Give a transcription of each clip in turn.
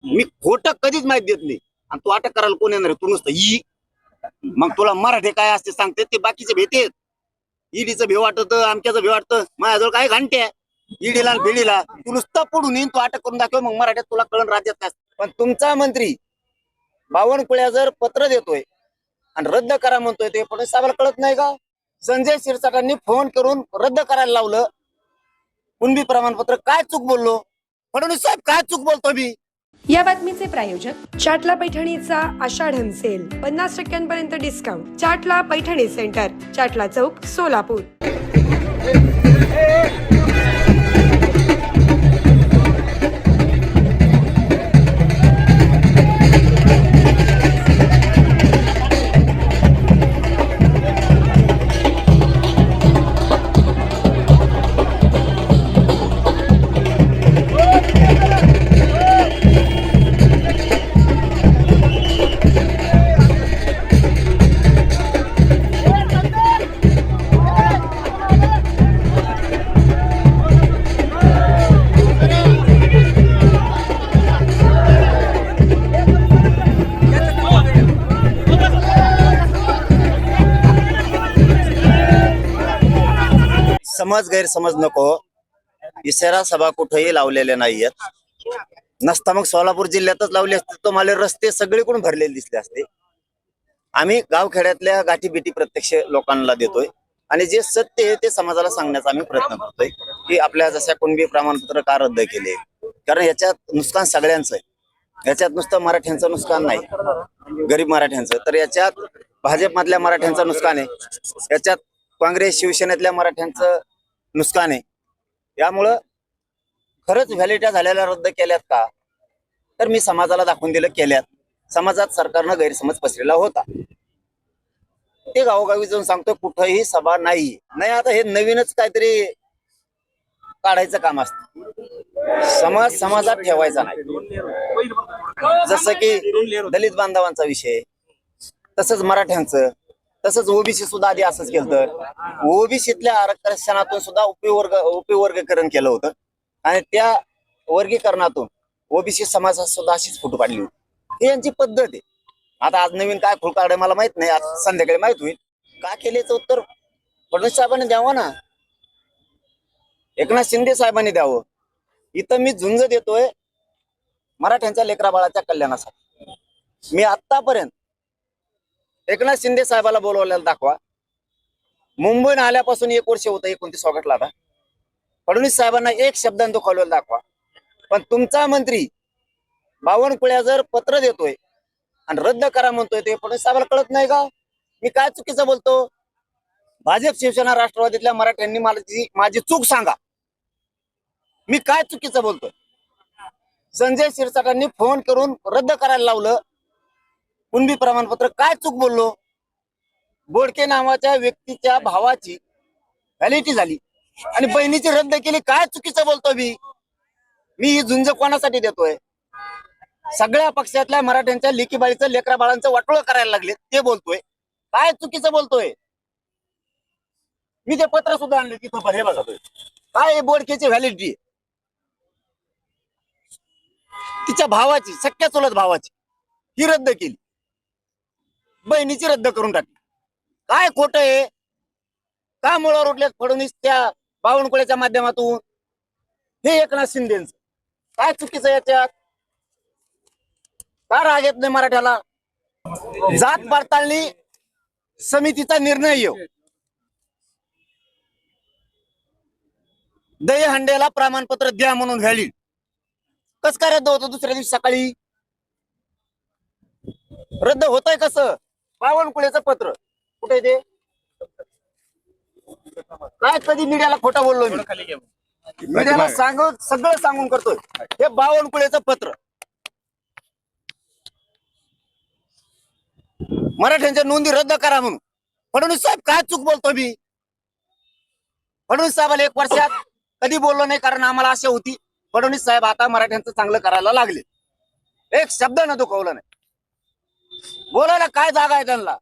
मी खोटं कधीच माहिती देत नाही. आणि तू अटक करायला कोण येणार आहे? तू नुसतं ई. मग तुला मराठी काय असते सांगते ते बाकीचे भेटेत. ईडीचं भेव वाटत, आमच्याचं भेव वाटतं. माझ्याजवळ काय घंटे ईडीला भिडीला. तू नुसतं पुढून येईन, तू अटक करून दाखव, मग मराठ्यात तुला कळण राज्यात काय. पण तुमचा मंत्री बावनकुळ्या जर पत्र देतोय आणि रद्द करा म्हणतोय, ते फडणवीस साहेबाला कळत नाही का? संजय शिरसाटांनी फोन करून रद्द करायला लावलं. कुणबी प्रमाणपत्र काय चूक बोललो? फडणवीस साहेब काय चूक बोलतो मी? या बातमीचे प्रायोजक चाटला पैठणीचा आषाढन सेल 50% डिस्काउंट. चाटला पैठणी सेंटर, चाटला चौक, सोलापूर. समज गैरसमज नको. इशारा सभा कुठेही लावलेल्या नाहीयेत. नसता मग सोलापूर जिल्ह्यातच लावले असते, तुम्हाला रस्ते सगळीकडून भरलेले दिसले असते. आम्ही गावखेड्यातल्या गाठीबिटी प्रत्यक्ष लोकांना देतोय आणि जे सत्य आहे ते समाजाला सांगण्याचा आम्ही प्रयत्न करतोय की आपल्या जशा कुणबी प्रमाणपत्र का रद्द केले. कारण याच्यात नुकसान सगळ्यांचं आहे. याच्यात नुसतं मराठ्यांचं नुकसान नाही, गरीब मराठ्यांचं, तर याच्यात भाजपमधल्या मराठ्यांचं नुकसान आहे, याच्यात काँग्रेस शिवसेनेतल्या मराठ्यांचं नुकसान आहे. यामुळं खरंच व्हॅलिडिटी झालेल्या रद्द केल्यात का? तर मी समाजाला दाखवून दिलं केल्यात. समाजात सरकारनं गैरसमज पसरलेला होता, ते गावोगावी जाऊन सांगतोय. कुठंही सभा नाही. आता हे नवीनच काहीतरी काढायचं काम असतं. समाज समाजात ठेवायचा नाही. जसं की दलित बांधवांचा विषय, तसंच मराठ्यांचं, तसंच ओबीसी सुद्धा आधी असंच केलं. तर ओबीसीतल्या आरक्षणातून सुद्धा उपवर्गीकरण केलं होतं आणि त्या वर्गीकरणातून ओबीसी समाजात सुद्धा अशीच फुट पाडली होती. ही यांची पद्धत आहे. आता आज नवीन काय खुळ काढे मला माहित नाही, आज संध्याकाळी माहित होईल. का केल्याचं उत्तर फडणवीस साहेबांनी द्यावं ना, एकनाथ शिंदे साहेबांनी द्यावं. इथं मी झुंज देतोय मराठ्यांच्या लेकरा बाळाच्या कल्याणासाठी. मी आतापर्यंत एकनाथ शिंदे साहेबाला बोलवलेला दाखवा. मुंबईनं आल्यापासून 1 वर्ष होतं, 29 ऑगस्टला. आता फडणवीस साहेबांना एक शब्दांत दुखावलेला दाखवा. पण तुमचा मंत्री बावनकुळ्या जर पत्र देतोय आणि रद्द करा म्हणतोय, ते फडणवीस साहेबाला कळत नाही का? मी काय चुकीचं बोलतो? भाजप शिवसेना राष्ट्रवादीतल्या मराठ्यांनी माझी चूक सांगा. मी काय चुकीचं बोलतोय? संजय शिरसाटांनी फोन करून रद्द करायला लावलं. कुणबी प्रमाणपत्र काय चूक बोललो? बोडके नावाच्या व्यक्तीच्या भावाची व्हॅलिडिटी झाली आणि बहिणीची रद्द केली. काय चुकीचं बोलतोय मी ही झुंज कोणासाठी देतोय? सगळ्या पक्षातल्या मराठ्यांच्या लेकीबाळीचं, लेकरा बाळांचं वाटोळं करायला लागले, ते बोलतोय. काय चुकीचं बोलतोय? मी ते पत्र सुद्धा आणले तिथं. हे बघा काय बोडकेची व्हॅलिडिटी, तिच्या भावाची, सख्या चुलत भावाची, ही रद्द केली, बहिणीची रद्द करून टाकली. काय खोटं आहे? का मुळावर उठले फडणवीस त्या बावनकुळ्याच्या माध्यमातून? हे एकनाथ शिंदेचं काय चुकीचं याच्यात? का राग येत नाही मराठ्याला? जात पडताळणी समितीचा निर्णय येऊ, दहीहंड्याला प्रमाणपत्र द्या म्हणून व्हॅलिड. कस काय रद्द होतं दुसऱ्या दिवशी सकाळी? रद्द होतंय कसं? बावनकुळेचं पत्र कुठे ते? काय कधी मीडियाला खोटं बोललो मी? मीडियाला सगळं सांगून करतोय. हे बावनकुळेचं पत्र मराठ्यांच्या नोंदी रद्द करा म्हणून. फडणवीस साहेब काय चूक बोलतो मी? फडणवीस साहेबाला 1 वर्षात कधी बोललो नाही, कारण आम्हाला आशा होती फडणवीस साहेब आता मराठ्यांचं चांगलं करायला लागले. एक शब्द न दुखवलं नाही. बोलायला काय जागा आहे त्यांना?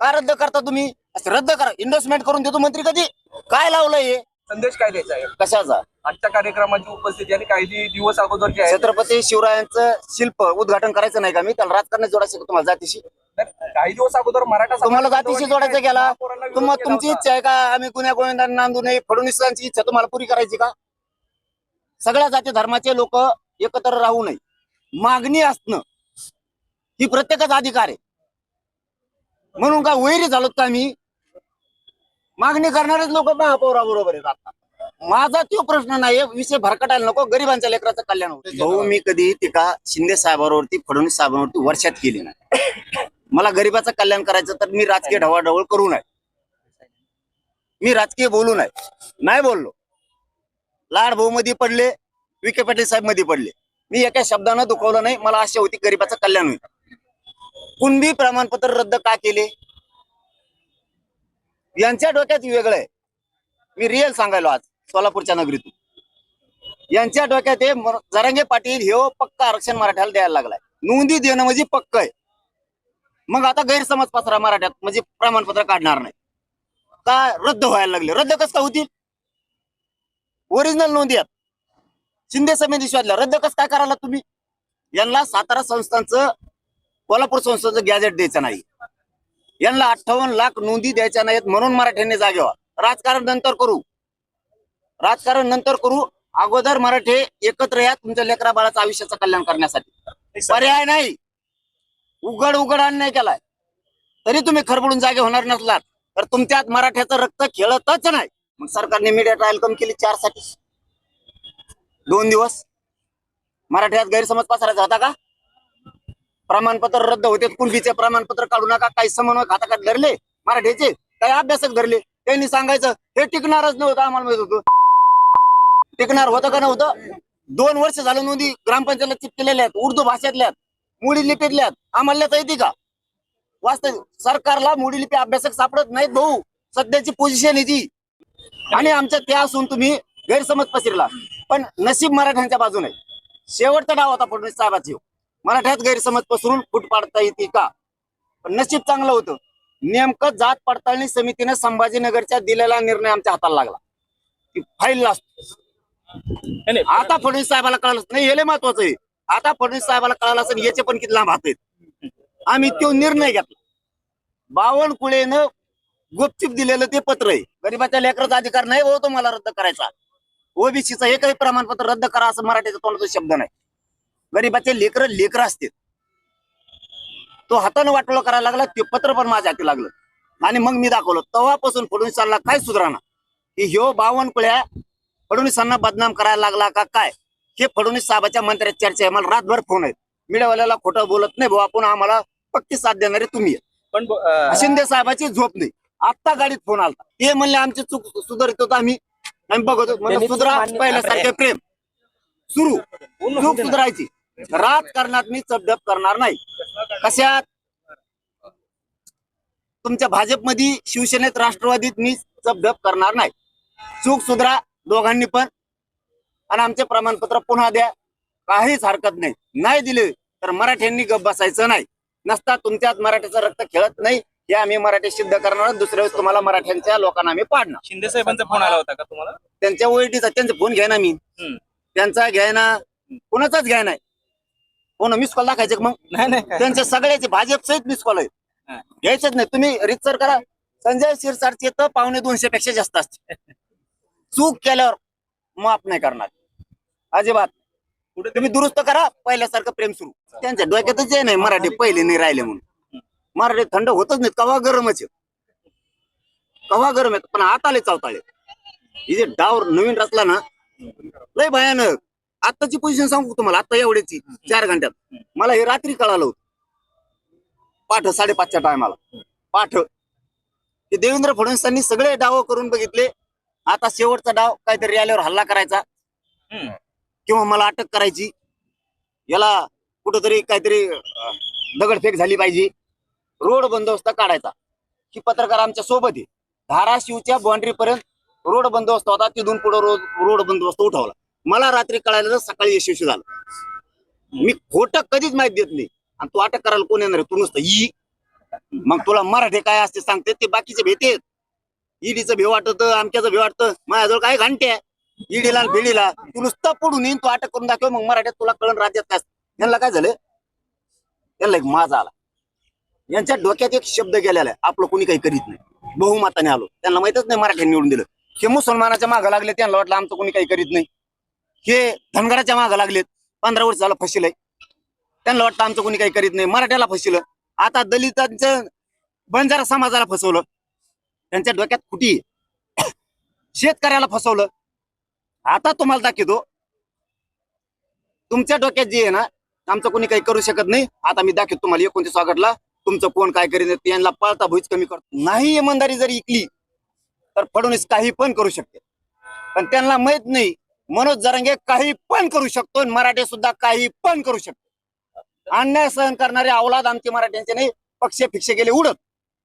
का रद्द करता तुम्ही? रद्द करा. इन्व्हेस्टमेंट करून देतो मंत्री. कधी काय लावलंय हे? संदेश काय द्यायचा आहे? कशाचा? आजच्या कार्यक्रमाची उपस्थिती आणि काही दिवस अगोदर जे आहे छत्रपती शिवरायांचं शिल्प उद्घाटन करायचं नाही का मी त्याला राजकारणात जोडायचं का तुम्हाला जातीशी काही दिवस अगोदर मराठा तुम्हाला समाज जातीशी जोडायचं गेला महापौरांना विरोध केला तुमची होता. इच्छा आहे का आम्ही गुन्ह्या गोविंदांना नांदू नये फडणवीसांची इच्छा तुम्हाला पुरी करायची का सगळ्या जाती धर्माचे लोक एकत्र राहू नये मागणी असणं ही प्रत्येकाचा अधिकार आहे म्हणून का वैरी झालो का आम्ही मागणी करणारेच लोक महापौराबरोबर आहेत आता माझा तो प्रश्न नाही विषय भरकटायला नको गरिबांच्या लेकराचं कल्याण होतं भाऊ मी कधी टीका शिंदे साहेबांवरती फडणवीस साहेबांवरती वर्षात केली नाही मला गरिबाचं कल्याण करायचं तर मी राजकीय ढवळाढवळ करू नये मी राजकीय बोलू नाही बोललो लाड भाऊ मध्ये पडले विखे पाटील साहेब मध्ये पडले मी एका शब्दानं दुखवलं नाही मला आशा होती गरिबाचं कल्याण होईल कुणबी प्रमाणपत्र रद्द का केले यांच्या डोक्यात वेगळं आहे मी रिअल सांगायलो आज सोलापूरच्या नगरीतून यांच्या डोक्यात हे जरांगे पाटील हे पक्का आरक्षण मराठ्याला द्यायला लागलाय नोंदी देणं म्हणजे पक्क आहे मग आता गैरसमज पसरा मराठ्यात म्हणजे प्रमाणपत्र काढणार नाही का रद्द व्हायला लागले रद्द कसं काय होतील ओरिजिनल नोंदी आहेत शिंदे समिती शोधल्या रद्द कसं काय करायला तुम्ही यांना सातारा संस्थांचं कोल्हापूर संस्थांचं गॅजेट द्यायचं नाही यांना 58 लाख नोंदी द्यायच्या नाहीत म्हणून मराठ्यांनी जागेवा राजकारण नंतर करू अगोदर मराठे एकत्र या तुमच्या लेकरा बाळाचं आयुष्याचं कल्याण करण्यासाठी पर्याय नाही उघड अन्याय केलाय तरी तुम्ही खरबडून जागे होणार नसलात तर तुमच्यात मराठ्याचं रक्त खेळतच नाही मग सरकारने मीडिया ट्रायल कम केली 4 साठी 2 दिवस मराठ्यात गैरसमज पसरायचा होता का प्रमाणपत्र रद्द होते कुणबीचे प्रमाणपत्र काढू नका काही समन्वय खाता धरले मराठीचे काही अभ्यासक धरले त्यांनी सांगायचं हे टिकणारच नव्हतं आम्हाला माहित होतं टिकणार होतं का नव्हतं 2 वर्ष झालं नोंदी ग्रामपंचायतला चिपकेलेल्या आहेत उर्दू भाषेतल्या मुडी लिपीतल्या आम्हाला येते का वास्तव सरकारला मुडी लिपी अभ्यासक सापडत नाहीत भाऊ सध्याची पोझिशन आहे ती आणि आमच्या त्या असून तुम्ही गैरसमज पसरला पण नशीब मराठ्यांच्या बाजूने शेवटचा डाव होता फडणवीस साहेबाची मराठ्यात गैरसमज पसरून फूट पाडता येते का पण नशीब चांगलं होतं नेमकं जात पडताळणी समितीने संभाजीनगरच्या दिलेला निर्णय आमच्या हाताला लागला ती फाईल आता फडणवीस साहेबाला कळालं नाही हे महत्वाचं आहे आता फडणवीस साहेबाला कळालं असेल याचे पण किती लांब हात आहेत आम्ही तो निर्णय घेतला बावनकुळेनं गुपचूप दिलेलं ते पत्र आहे गरीबाच्या लेकराचा अधिकार नाही हो तुम्हाला रद्द करायचा ओबीसीचं एकही प्रमाणपत्र रद्द करा असं मराठीचा तोंडाचा शब्द नाही गरीबाचे लेकर असते तो हातानं वाटोळं करायला लागला ते पत्र पण माझ्या हाती लागलं आणि मग मी दाखवलं तेव्हापासून फडणवीसांना काय सुधारणा की ह्यो बावनकुळ्या फडणवीसांना बदनाम करायला लागला का काय हे फडणवीस साहेबाच्या मंत्र्यात चर्चा आहे मला रातभर फोन आहेत मीडियावाल्याला खोटं बोलत नाही भाऊ आपण आम्हाला पक्की साथ देणारे तुम्ही पण शिंदे साहेबाची झोप नाही आता गाडीत फोन आला ते म्हणले आमची चूक सुधारित होतो आम्ही बघतो म्हणजे सुधरा पहिल्यासारखे प्रेम सुरू चूक सुधारायची राजकारणात मी चपडप करणार नाही कशात तुमच्या भाजपमध्ये शिवसेनेत राष्ट्रवादीत मी चपडप करणार नाही चूक सुधरा दोघांनी पण आणि आमचे प्रमाणपत्र पुन्हा द्या काहीच हरकत नाही दिले तर मराठ्यांनी गप बसायचं नाही नसता तुमच्यात मराठीचं रक्त खेळत नाही हे आम्ही मराठी सिद्ध करणार दुसऱ्या वेळेस तुम्हाला मराठ्यांच्या लोकांना आम्ही पाडणार शिंदे साहेबांचा फोन आला होता का तुम्हाला त्यांच्या ओळखीचा त्यांचा फोन घ्या ना मी त्यांचा घ्याय ना कोणाचाच घ्याय नाही फोन मिस कॉल दाखायचे मग नाही त्यांच्या सगळ्याचे भाजप सहित मिस कॉल आहेत घ्यायचेच नाही तुम्ही रितसर करा संजय शिरसाटचे तर 250 पेक्षा जास्त असते चूक केल्यावर माफ नाही करणार अजिबात कुठे तुम्ही दुरुस्त करा पहिल्यासारखं प्रेम सुरू त्यांच्या डोक्यातच नाही मराठी पहिले नाही राहिले म्हणून मराठी थंड होतच नाही कवा गरमच कवा गरम आहे पण आता लय चावताळे हे जे डाव नवीन रचला ना लय भयानक आताची पोझिशन सांगू तुम्हाला आता एवढ्याची 4 घंट्यात मला हे रात्री कळालं होतं पाठ 5:30च्या टायमाला पाठ ते देवेंद्र फडणवीसांनी सगळे डाव करून बघितले आता शेवटचा डाव काहीतरी आल्यावर हल्ला करायचा किंवा मला अटक करायची याला कुठंतरी काहीतरी दगडफेक झाली पाहिजे रोड बंदोबस्त काढायचा ही पत्रकार आमच्या सोबत आहे धाराशिवच्या बाउंड्री पर्यंत रोड बंदोबस्त होता तिथून पुढे रोड बंदोबस्त उठवला मला रात्री कळायला तर सकाळी यशस्वी झालं मी खोटं कधीच माहिती देत नाही आणि तू अटक करायला कोण येणार तू नुसतं ई मग तुला मराठी काय असते सांगते ते बाकीचे भेटेत ईडीचं भेव वाटत आमच्याचं भेव वाटतं माझ्याजवळ काय घंटे ईडीला आणि भिडीला तू नुसतं पडून येईन, तू अटक करून दाखव, मग मराठ्यात तुला कळण राज्यात काय. यांना काय झालं, यांना एक माझा आला, यांच्या डोक्यात एक शब्द गेलेला आहे, आपलं कोणी काही करीत नाही, बहुमताने आलो. त्यांना माहितच नाही मराठ्यांनी निवडून दिलं. हे मुसलमानाच्या मागं लागले, त्यांना वाटलं आमचं कोणी काही करीत नाही. हे धनगराच्या मागं लागलेत, 15 वर्ष झालं फसिलय, त्यांना वाटतं आमचं कोणी काही करीत नाही. मराठ्याला फसिलं, आता दलितांचं बंजारा समाजाला फसवलं, त्यांच्या डोक्यात खुटी आहे. शेतकऱ्याला फसवलं. आता तुम्हाला दाखवतो, तुमच्या डोक्यात जे आहे ना, आमचं कोणी काही करू शकत नाही, आता मी दाखवतो तुम्हाला 29 ऑगस्टला तुमचं कोण काय करीत, त्यांना पळता भुईच कमी करतो. नाही इमानदारी जर इकली तर फडणवीस काही पण करू शकते, पण त्यांना माहित नाही मनोज जरांगे काही पण करू शकतो आणि मराठे सुद्धा काही पण करू शकतो. अन्याय सहन करणारे अवलाद आमचे मराठ्यांचे नाही, पक्ष फिक्ष गेले उडत.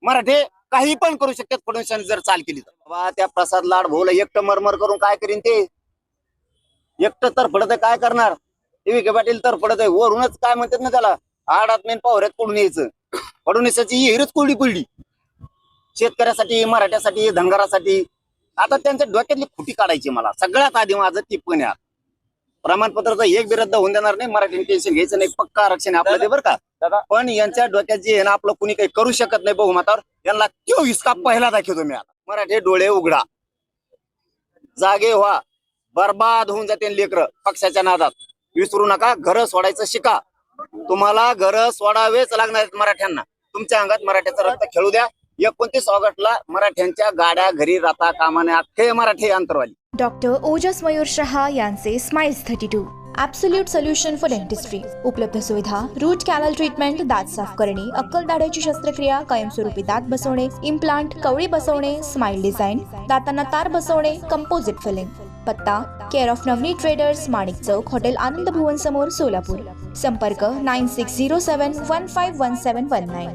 मराठे काही पण करू शकतात फडणवीसांनी जर चाल केली तर. बाबा त्या प्रसाद लाड भाऊला एकटं मरमर करून काय करीन ते, एकटं तर पडत काय करणार. विखे पाटील तर पडत आहे वरूनच, काय म्हणतात ना त्याला, आडात मेन पावऱ्यात पडून यायचं. फडणवीसाची हिरच कोरडी पडली शेतकऱ्यासाठी, मराठ्यासाठी, धनगरासाठी. आता त्यांच्या डोक्यातली खुटी काढायची. मला सगळ्यात आधी माझं टिप्पणी आहे, प्रमाणपत्राचा एक बिरद्द होऊन देणार नाही, मराठीने टेन्शन घ्यायचं नाही, पक्का आरक्षण आहे आपलं ते बरं का. पण यांच्या डोक्यात जे आहे ना, आपलं कुणी काही करू शकत नाही बहुमतावर, यांना तो हिसका पहिला दाखवतो मी आता. मराठे डोळे उघडा, जागे व्हा, बर्बाद होऊन जाते लेकर पक्षाच्या नादात. विसरू नका, घर सोडायचं शिका. तुम्हाला घर सोडावेच लागणार आहेत मराठ्यांना. तुमच्या अंगात मराठ्याचं रक्त खेळू द्या. 29 ऑगस्टला मराठ्यांच्या गाड्या घरी राहता कामाने, अख्खे मराठी अंतरवाली. डॉक्टर ओजस मयूर शहा यांचे smiles 32 absolute solution for dentistry. उपलब्ध सुविधा: रूट कॅनल ट्रीटमेंट, दात साफ करणे, अक्कल दाढेची शस्त्रक्रिया, कायमस्वरूपी दात बसवणे, इम्प्लांट, कवळी बसवणे, स्माइल डिझाईन, दातांना तार बसवणे, कंपोजिट फिलिंग. पत्ता: care of Navneet traders, Manik चौक, हॉटेल आनंद भुवन समोर, सोलापूर. संपर्क: 9607151719.